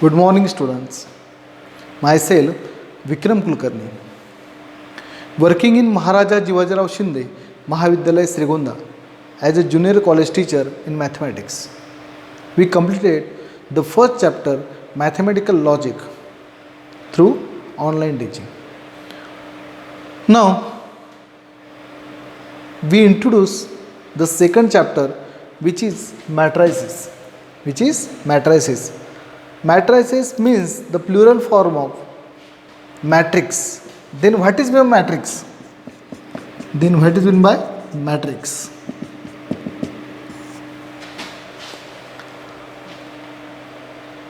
Good morning, students. Myself, Vikram Kulkarni, working in Maharaja Jivajirao Shinde Mahavidyalaya Srigonda as a junior college teacher in mathematics. We completed the first chapter, Mathematical Logic, through online teaching. Now, we introduce the second chapter, which is matrices. Matrices means the plural form of matrix. Then what is meant by matrix?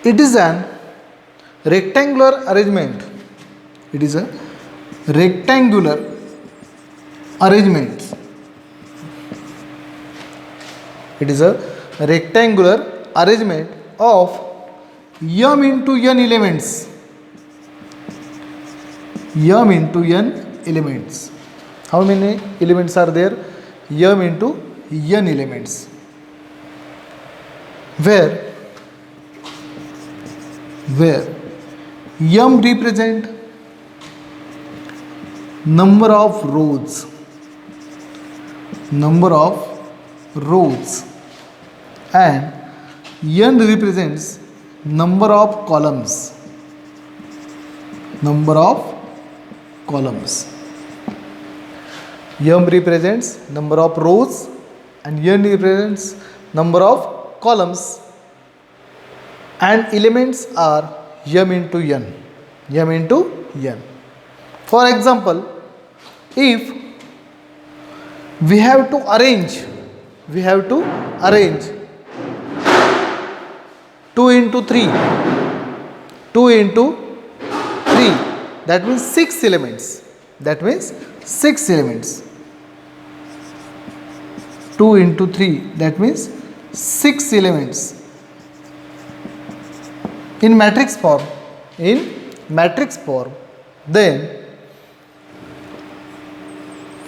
It is an rectangular arrangement. It is a rectangular arrangement. It is a rectangular arrangement of m into n elements. M into n elements. How many elements are there? M into n elements. Where m represent number of rows and n represents number of columns. M represents number of rows and n represents number of columns, and elements are m into n. For example, if we have to arrange 2 into 3, that means 6 elements. 2 into 3, that means 6 elements. In matrix form, then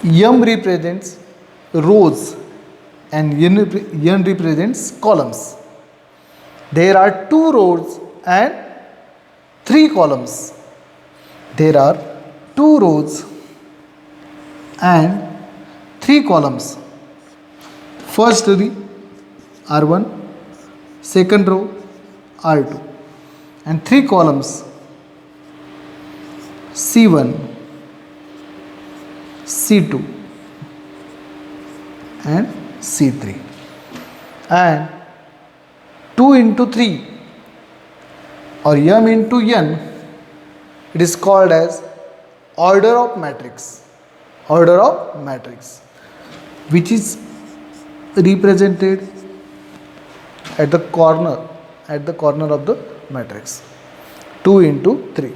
m represents rows and n represents columns. There are 2 rows and 3 columns. First row R1, second row R2, and 3 columns C1, C2 and C3. And 2 into 3 or m into n, it is called as order of matrix, which is represented at the corner of the matrix. 2 into 3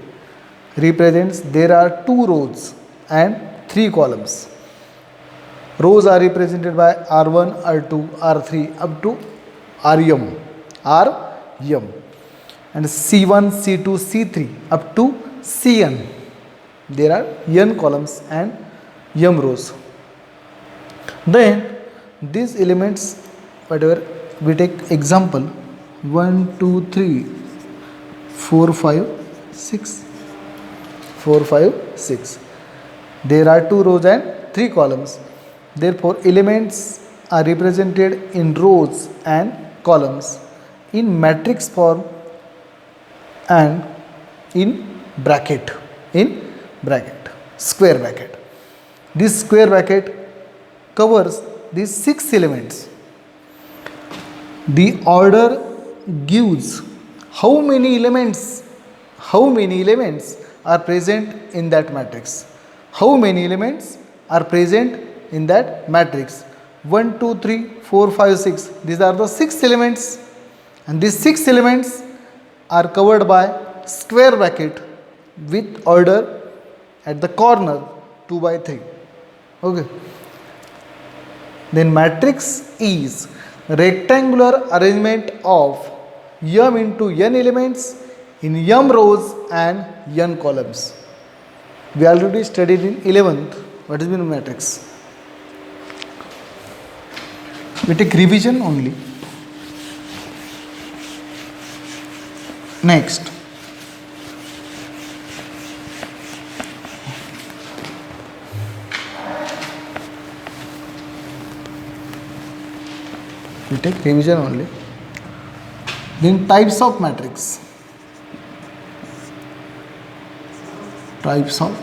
represents there are 2 rows and 3 columns. Rows are represented by R1, R2, R3 up to Rm, and C1, C2, C3 up to Cn. There are n columns and m rows. Then these elements, whatever we take example 1, 2, 3, 4, 5, 6. There are 2 rows and 3 columns. Therefore, elements are represented in rows and columns in matrix form and in square bracket. This square bracket covers these 6 elements. The order gives how many elements are present in that matrix. 1, 2, 3, 4, 5, 6. These are the 6 elements, and these 6 elements are covered by square bracket with order at the corner 2 by 3. Okay. Then matrix is rectangular arrangement of m into n elements in m rows and n columns. We already studied in 11th what is mean matrix. We take revision only. Next, we take revision only. Then types of matrix. Types of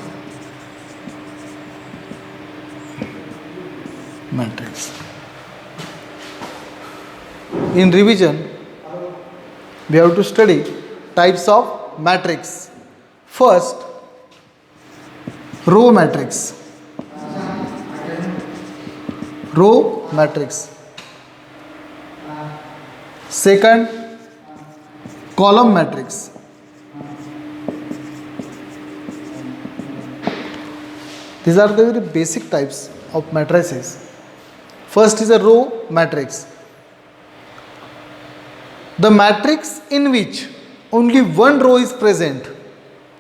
matrix. In revision, we have to study types of matrix. First, row matrix. Row matrix. Second, column matrix. These are the very basic types of matrices. First is a row matrix. The matrix in which only one row is present.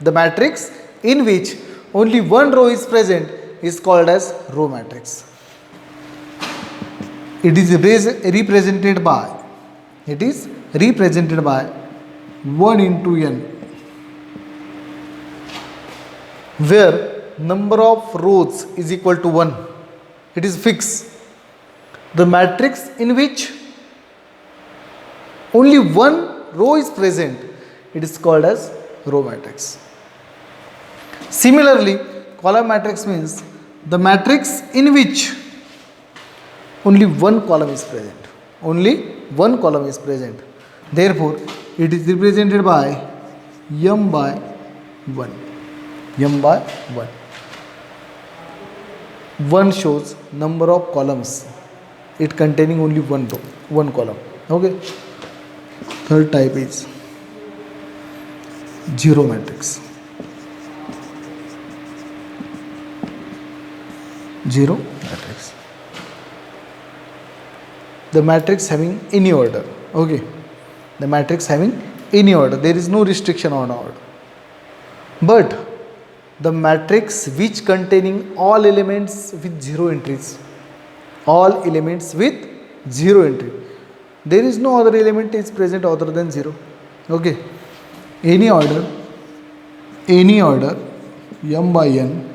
The matrix in which only one row is present is called as row matrix. It is represented by 1 into n, where number of rows is equal to 1. It is fixed. The matrix in which only one row is present, it is called as row matrix. Similarly, column matrix means the matrix in which only one column is present. Only one column is present. Therefore, it is represented by m by 1. M by 1. 1 shows number of columns. It containing only one row, one column. Okay. Third type is zero matrix. Zero matrix. The matrix having any order. Okay. The matrix having any order. There is no restriction on order. But the matrix which containing all elements with zero entries. All elements with zero entry. There is no other element is present other than 0. Okay. Any order m by n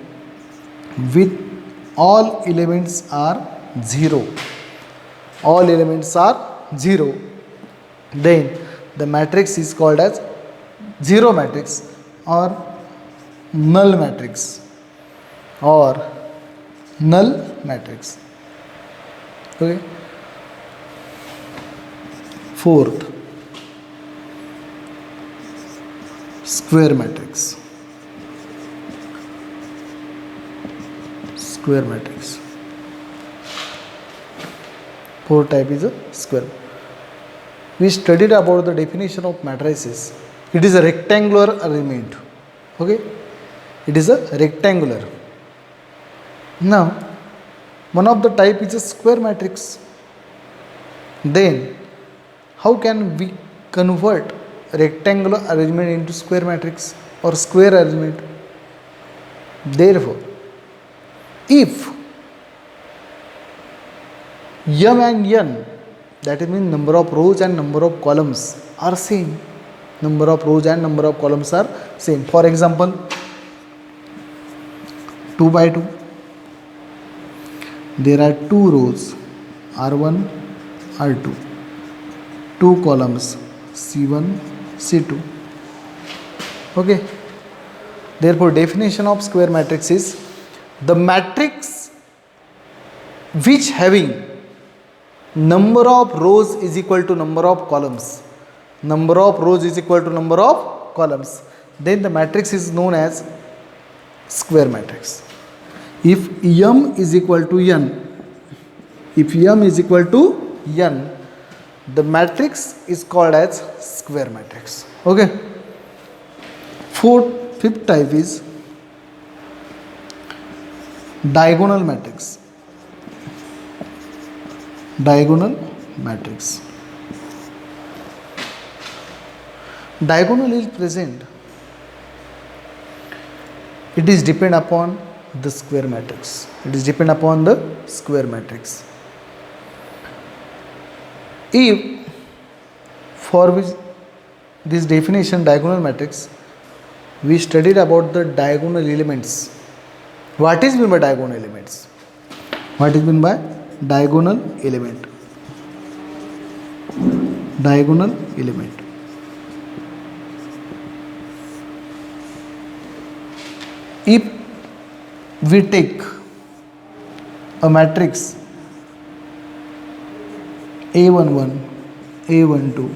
with all elements are 0. All elements are 0. Then the matrix is called as zero matrix or null matrix or null matrix. Okay. Fourth, square matrix. Square matrix. Fourth type is a square. We studied about the definition of matrices. It is a rectangular arrangement. Okay? It is a rectangular. Now, one of the type is a square matrix. Then, how can we convert rectangular arrangement into square matrix or square arrangement? Therefore, if m and n, that means number of rows and number of columns are same. Number of rows and number of columns are same. For example, 2 by 2. There are 2 rows R1, R2. 2 columns C1, C2. Okay. Therefore, definition of square matrix is the matrix which having number of rows is equal to number of columns. Number of rows is equal to number of columns. Then the matrix is known as square matrix. If m is equal to n, the matrix is called as square matrix. Okay. Fifth type is diagonal matrix. Diagonal matrix. Diagonal is present. It is depend upon the square matrix. It is depend upon the square matrix. If for which this definition diagonal matrix, we studied about the diagonal elements. What is meant by diagonal elements? What is meant by diagonal element? Diagonal element. If we take a matrix A11, A12,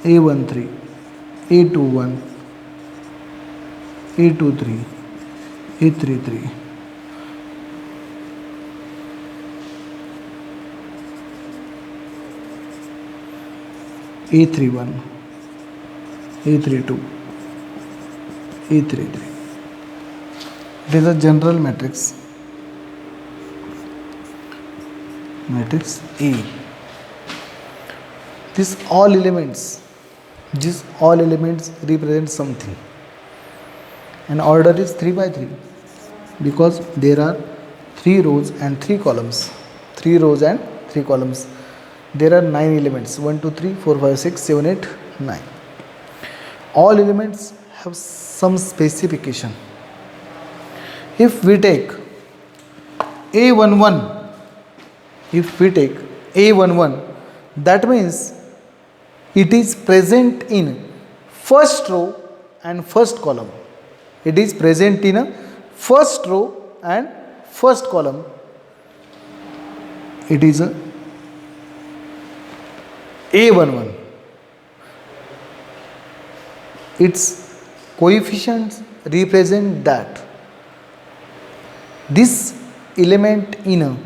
A13, A21, A23, A33, A31, A32, A33. It is a general matrix. Matrix A. These all elements represent something. And order is 3 by 3 because there are 3 rows and 3 columns. 3 rows and 3 columns. There are 9 elements. 1, 2, 3, 4, 5, 6, 7, 8, 9. All elements have some specification. If we take A11, that means it is present in first row and first column. It is present in a first row and first column. It is a A11. Its coefficients represent that this element is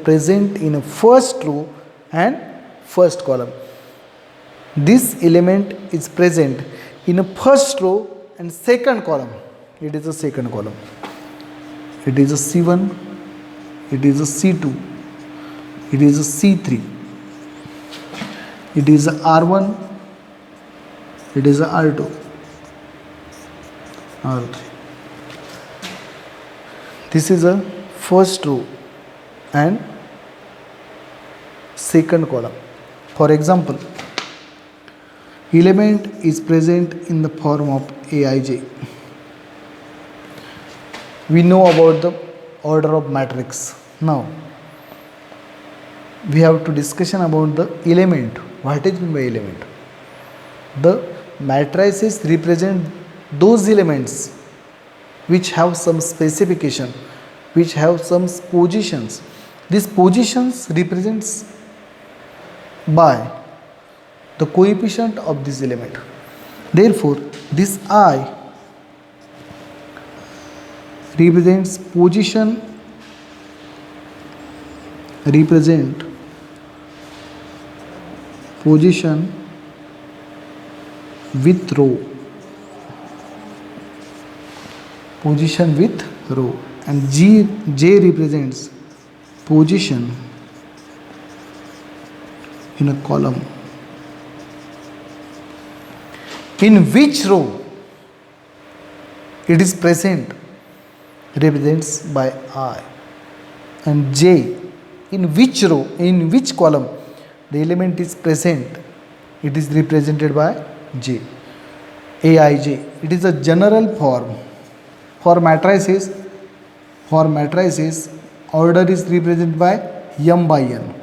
present in a first row and first column. This element is present in a first row and second column. It is a second column. It is a C1, it is a C2, it is a C3, it is a R1, it is a R2, R3. This is a first row and second column. For example, element is present in the form of Aij. We know about the order of matrix. Now we have to discussion about the element. What is meant by element? The matrices represent those elements which have some specification, which have some positions. These positions represents by the coefficient of this element. Therefore, this I represents position, with row, and J represents position in a column. In which row it is present represents by I, and J, in which row, in which column the element is present, it is represented by J. Aij. It is a general form. For matrices, order is represented by M by N.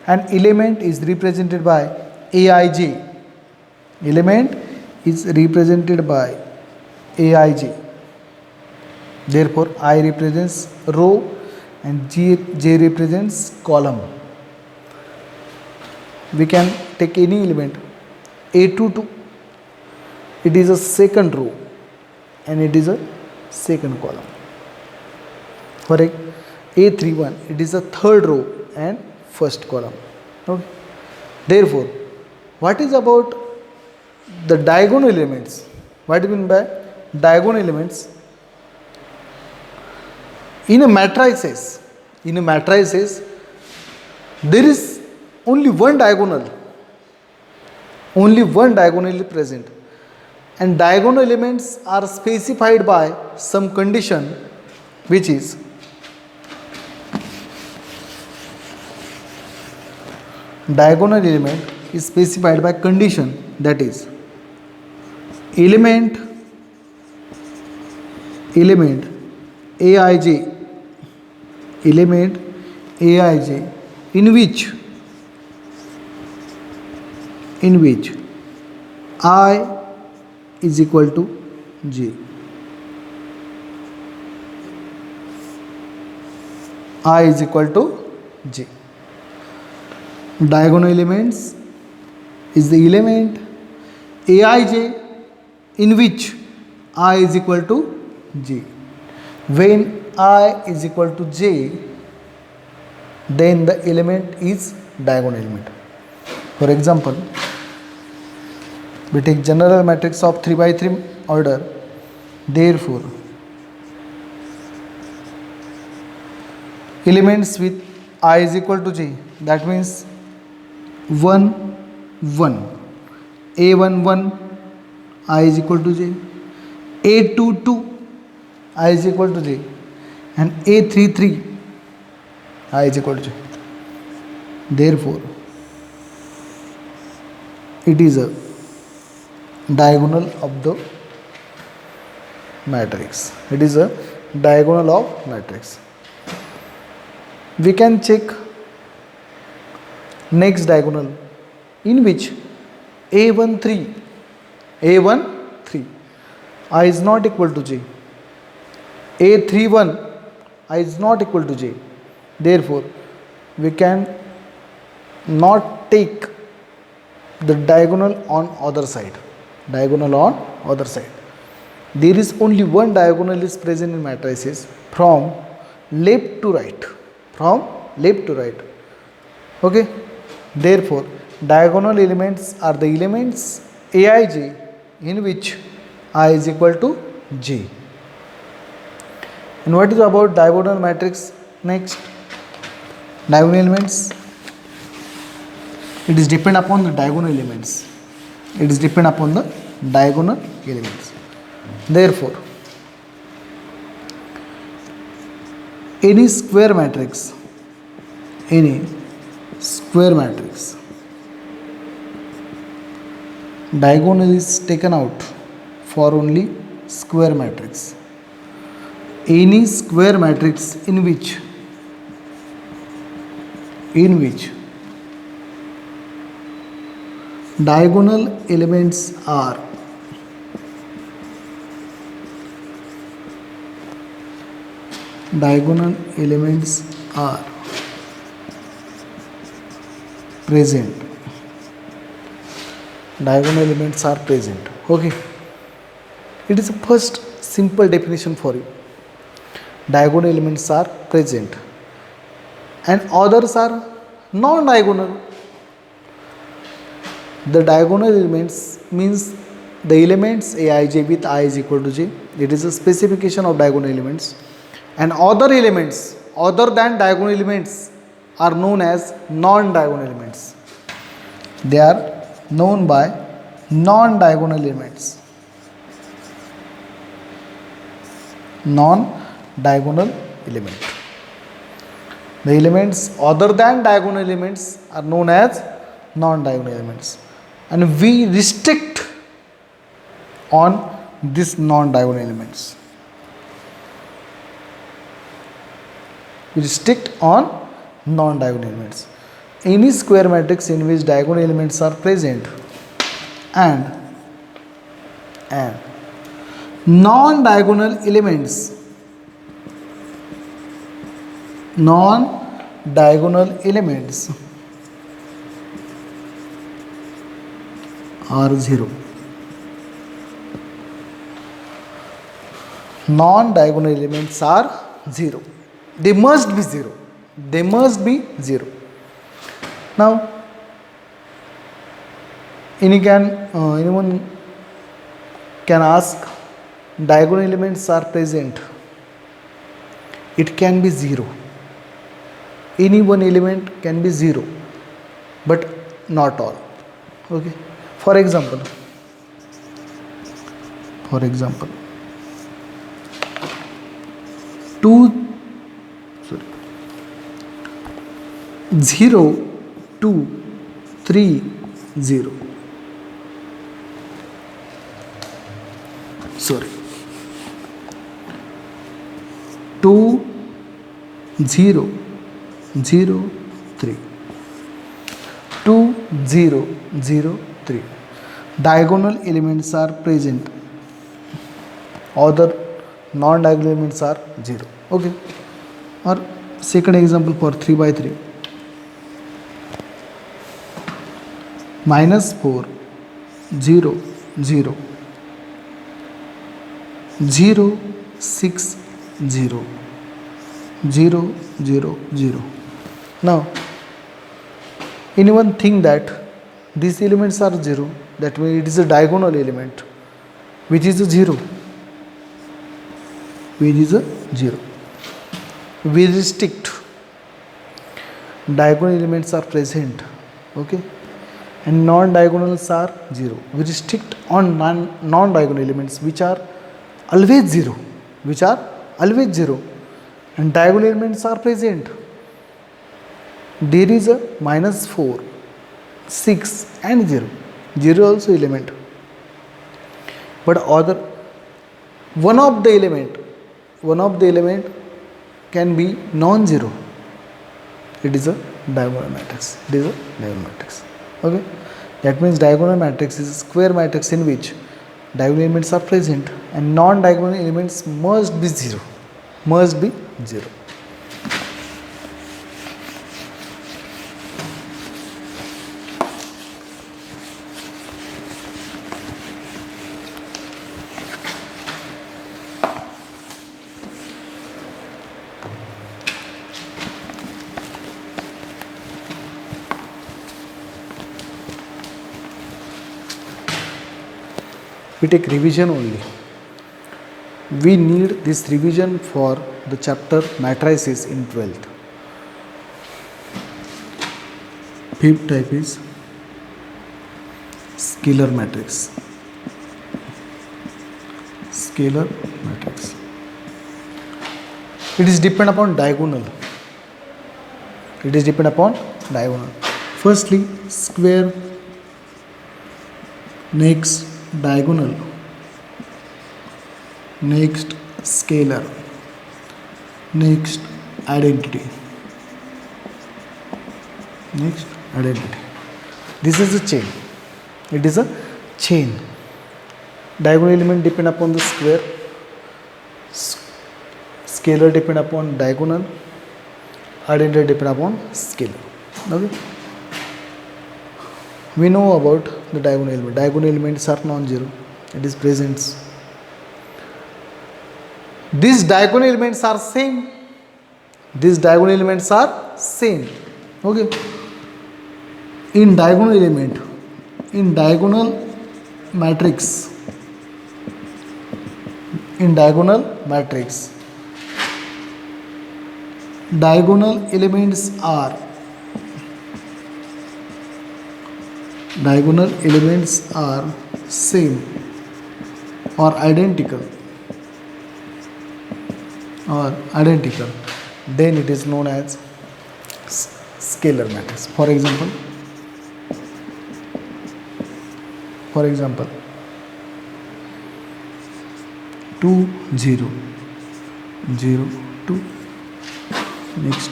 And element is represented by Aij. Element is represented by Aij. Therefore, I represents row and J represents column. We can take any element. A22, it is a second row and it is a second column. For A31, it is a third row and first column. Okay. Therefore, what is about the diagonal elements? What do you mean by diagonal elements? In a matrices, there is only one diagonal is present, and diagonal elements are specified by some condition, which is diagonal element is specified by condition, that is element aij in which I is equal to j. I is equal to j. Diagonal elements is the element aij in which I is equal to j. When I is equal to j, then the element is diagonal element. For example, we take general matrix of 3 by 3 order. Therefore, elements with I is equal to j, that means 1 1, a1 1, I is equal to j, a2 2, I is equal to j, and a3 3, I is equal to j. Therefore, it is a diagonal of the matrix. It is a diagonal of matrix. We can check next diagonal in which a1 3, I is not equal to j, a3 1, I is not equal to j. Therefore, we can not take the diagonal on other side. There is only one diagonal is present in matrices from left to right. Okay. Therefore, diagonal elements are the elements aij in which I is equal to j. And what is about diagonal matrix? Next, diagonal elements. It is depend upon the diagonal elements. Therefore, any square matrix, diagonal is taken out for only square matrix. Any square matrix in which diagonal elements are present. Okay. It is the first simple definition for you. Diagonal elements are present and others are non-diagonal. The diagonal elements means the elements aij with I is equal to j. It is a specification of diagonal elements. And other elements other than diagonal elements are known as non-diagonal elements. They are known by non-diagonal elements. Non-diagonal element. The elements other than diagonal elements are known as non-diagonal elements. And we restrict on these non-diagonal elements. Any square matrix in which diagonal elements are present and non-diagonal elements are 0. Non-diagonal elements are 0. They must be 0. Now, anyone can ask, diagonal elements are present. It can be 0. Any one element can be 0, but not all. Okay. For example, 0 2 3 0 sorry 2 0 0 3 2 0 0 3. Diagonal elements are present, other non-diagonal elements are 0. Okay. Or second example for 3 by 3. -4 0 0 0 6 0 0 0 0. Now anyone think that these elements are 0, that means it is a diagonal element which is a 0, which is a 0. We restrict diagonal elements are present, okay, and non-diagonals are 0. We restrict on non-diagonal elements which are always 0, which are always 0, and diagonal elements are present. There is a -4, 6 and 0. 0 also element. But other one of the element can be non-zero. It is a diagonal matrix. It is a diagonal matrix. Okay. That means diagonal matrix is a square matrix in which diagonal elements are present and non-diagonal elements must be 0. Must be 0. We take revision only. We need this revision for the chapter matrices in 12th. Fifth type is scalar matrix. Scalar matrix. It is depend upon diagonal. It is depend upon diagonal. Firstly, square, next diagonal, next scalar, next identity, next identity. This is a chain. It is a chain. Diagonal element depend upon the square, scalar depend upon diagonal, identity depend upon scalar. Okay. We know about the diagonal element. Diagonal elements are non-zero. It is presence. These diagonal elements are same. These diagonal elements are same. Okay. In diagonal element, in diagonal matrix, diagonal elements are same or identical, then it is known as scalar matrix. For example 2 0 0 2, next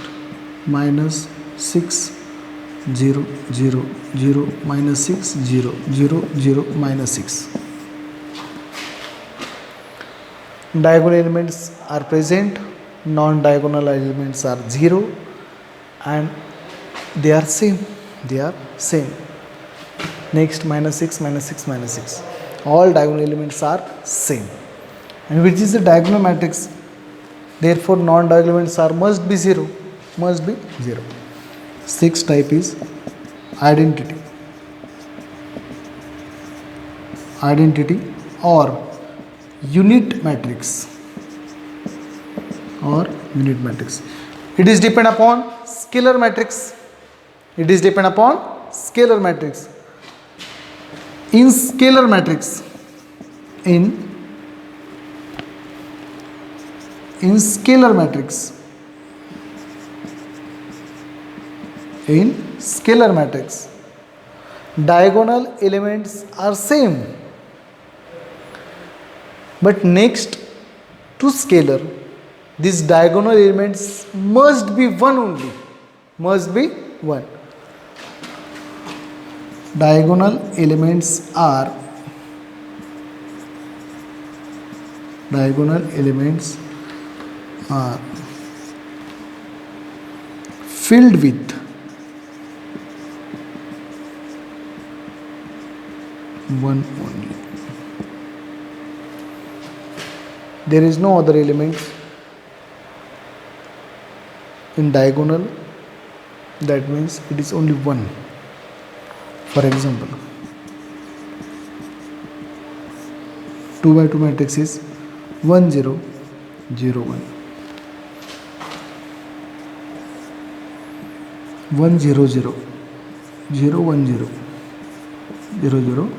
-6 0 0 0 -6 0 0 0 -6. Diagonal elements are present, non-diagonal elements are 0, and they are same. Next -6 -6 -6. All diagonal elements are same. And which is the diagonal matrix? Therefore, non-diagonal elements are must be 0. Sixth type is identity or unit matrix. It is depend upon scalar matrix. In scalar matrix, diagonal elements are same. But next to scalar, these diagonal elements must be one only. Must be one. Diagonal elements are filled with one only. There is no other element in diagonal, that means it is only one. For example, 2 by 2 matrix is 1 0 0 1, 1 0 0 0 1 0 0 0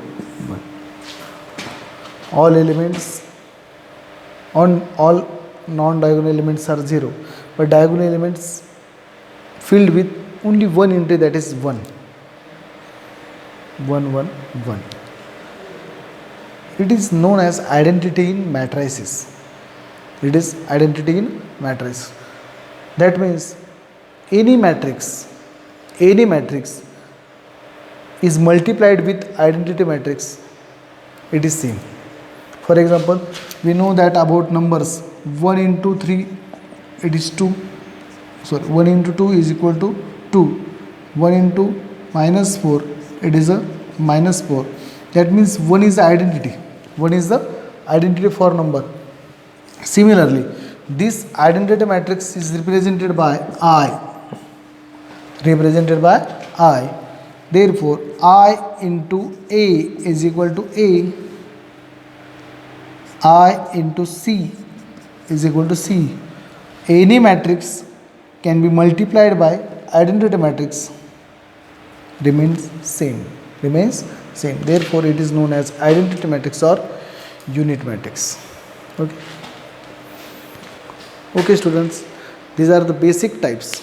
1. All elements on all non-diagonal elements are 0, but diagonal elements filled with only one entry, that is 1 1 1 1. It is known as identity in matrices. It is identity in matrix. That means any matrix is multiplied with identity matrix, it is same. For example, we know that about numbers 1 into 3 it is 2. Sorry, 1 into 2 is equal to 2. 1 into minus 4 it is a minus 4. That means 1 is the identity. 1 is the identity for number. Similarly, this identity matrix is represented by I. Therefore, I into A is equal to A. I into C is equal to C. Any matrix can be multiplied by identity matrix remains same. Therefore, it is known as identity matrix or unit matrix. Okay students, these are the basic types.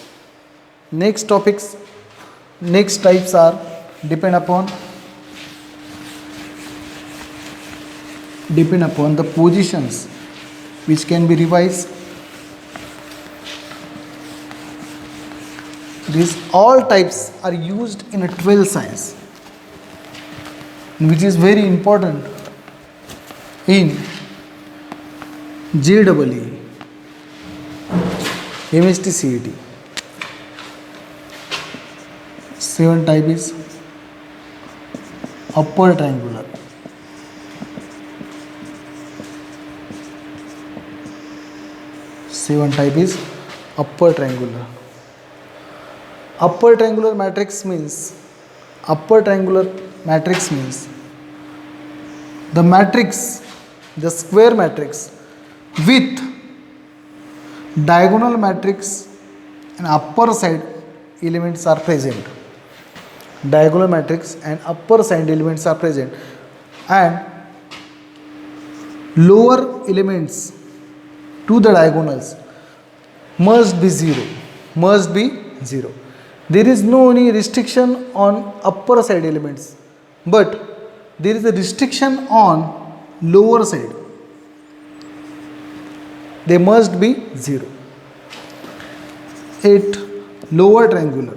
Next types are depend upon the positions which can be revised. These all types are used in a 12th science, which is very important in JEE, MST CET. 7 type is upper triangular. Upper triangular matrix means the square matrix with diagonal matrix and upper side elements are present. And lower elements to the diagonals must be 0. There is no any restriction on upper side elements, but there is a restriction on lower side. They must be 0. 8. Lower triangular.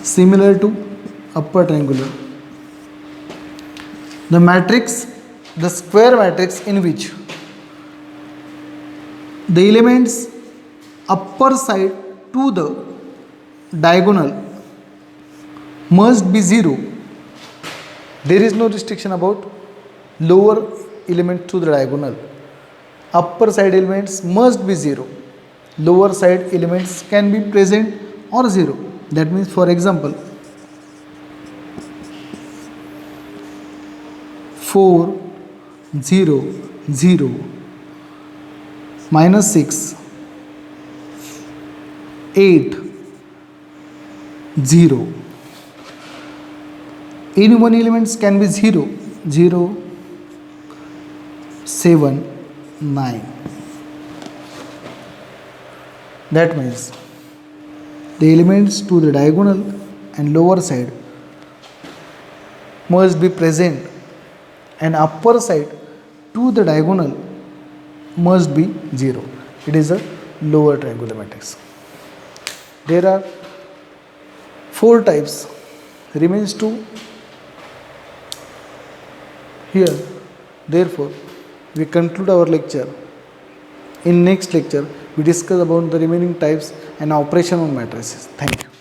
Similar to upper triangular. The square matrix in which the elements upper side to the diagonal must be 0. There is no restriction about lower element to the diagonal. Upper side elements must be 0. Lower side elements can be present or 0. That means, for example, 4 0 0 minus 6 8 0. Any one elements can be 0 0 7 9. That means the elements to the diagonal and lower side must be present and upper side to the diagonal must be 0. It is a lower triangular matrix. There are 4 types. Remains 2 here. Therefore, we conclude our lecture. In next lecture, we discuss about the remaining types and operation on matrices. Thank you.